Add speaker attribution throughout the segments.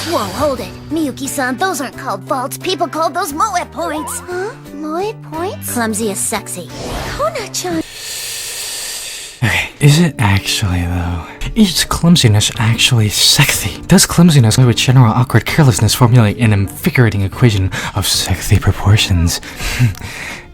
Speaker 1: Whoa, hold it. Miyuki-san, those aren't called faults. People call those moe points.
Speaker 2: Huh? Moe points?
Speaker 1: Clumsy is sexy.
Speaker 2: Kona-chan.
Speaker 3: Okay, is it actually though? Is clumsiness actually sexy? Does clumsiness with general awkward carelessness formulate an invigorating equation of sexy proportions?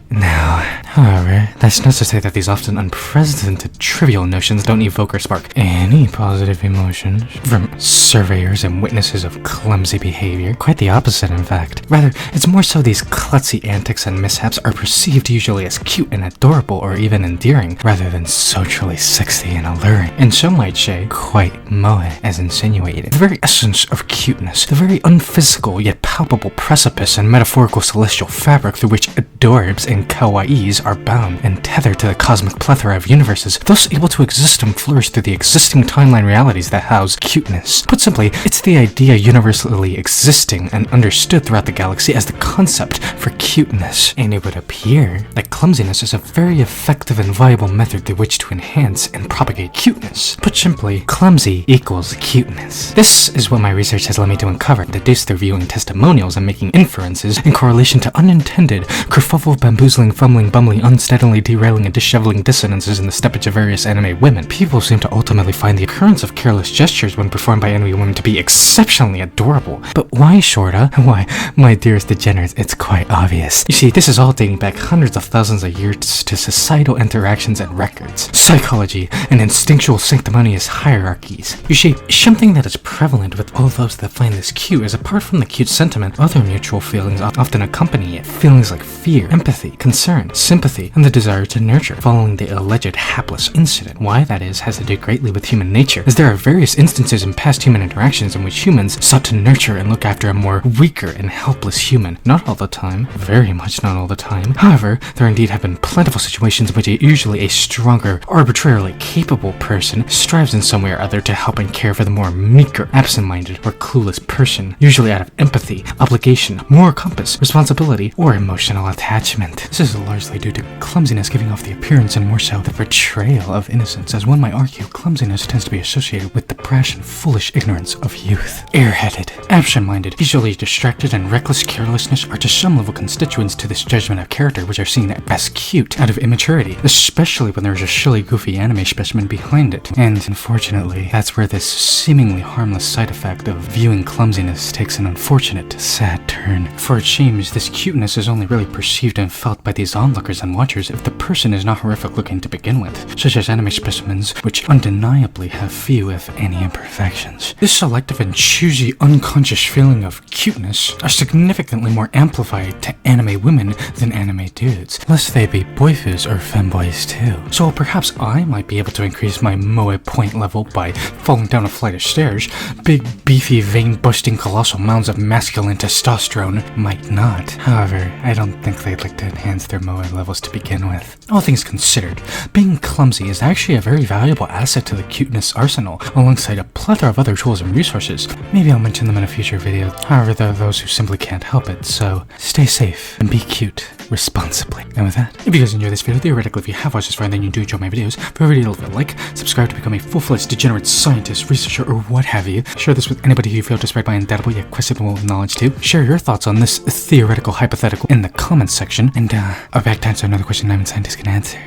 Speaker 3: Now, however, that's not to say that these often unprecedented trivial notions don't evoke or spark any positive emotions from surveyors and witnesses of clumsy behavior. Quite the opposite, in fact. Rather, it's more so these klutzy antics and mishaps are perceived usually as cute and adorable or even endearing, rather than socially sexy and alluring. And some might say, quite moe, as insinuated. The very essence of cuteness, the very unphysical yet palpable precipice and metaphorical celestial fabric through which adorbs and kawaiis are bound and tethered to the cosmic plethora of universes, thus able to exist and flourish through the existing timeline realities that house cuteness. Put simply, it's the idea universally existing and understood throughout the galaxy as the concept for cuteness. And it would appear that clumsiness is a very effective and viable method through which to enhance and propagate cuteness. Put simply, clumsy equals cuteness. This is what my research has led me to uncover, deduced through viewing testimonials and making inferences in correlation to unintended, kerfuffle, bamboozling, fumbling, bumbling, unsteadily derailing, and disheveling dissonances in the steppage of various anime women. People seem to ultimately find the occurrence of careless gestures when performed by anime women to be exceptionally adorable. But why, Shorta? Why, my dearest degenerates, it's quite obvious. You see, this is all dating back hundreds of thousands of years to societal interactions and records, psychology, and instinctual sanctimonious hierarchies. You see, something that is prevalent with all those that find this cute is, apart from the cute sentiment, other mutual feelings often accompany it. Feelings like fear, empathy, concern, sympathy, and the desire to nurture following the alleged hapless incident. Why that is has to do greatly with human nature, as there are various instances in past human interactions in which humans sought to nurture and look after a more weaker and helpless human. Not all the time, very much not all the time. However, there indeed have been plentiful situations in which usually a stronger, arbitrarily capable person strives in some way or other to help and care for the more meeker, absent-minded, or clueless person, usually out of empathy, obligation, moral compass, responsibility, or emotional attachment. This is largely due to clumsiness giving off the appearance and more so the portrayal of innocence, as one might argue clumsiness tends to be associated with the brash and foolish ignorance of youth. Airheaded, absent-minded, easily distracted, and reckless carelessness are to some level constituents to this judgment of character which are seen as cute out of immaturity, especially when there's a shilly goofy anime specimen behind it. And unfortunately, that's where this seemingly harmless side effect of viewing clumsiness takes an unfortunate, sad turn. For it seems this cuteness is only really perceived and felt by these onlookers and watchers if the person is not horrific looking to begin with, such as anime specimens which undeniably have few if any imperfections. This selective and choosy unconscious feeling of cuteness are significantly more amplified to anime women than anime dudes, lest they be waifus or femboys too. So perhaps I might be able to increase my moe point level by falling down a flight of stairs. Big, beefy, vein-busting colossal mounds of masculine testosterone might not. However, I don't think they'd like to enhance their moe levels to begin with. All things considered, being clumsy is actually a very valuable asset to the cuteness arsenal, alongside a plethora of other tools and resources. Maybe I'll mention them in a future video. However, there are those who simply can't help it, so stay safe and be cute responsibly. And with that, if you guys enjoyed this video, theoretically if you have watched this far and then you do enjoy my videos, feel free to leave a like, subscribe to become a full-fledged degenerate scientist, researcher, or what have you. Share this with anybody who you feel to spread my indelible yet questionable knowledge to. Share your thoughts on this theoretical hypothetical in the comments section, and I'll be back to answer another question I'm a scientist can answer.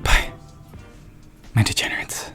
Speaker 3: Bye, my degenerates.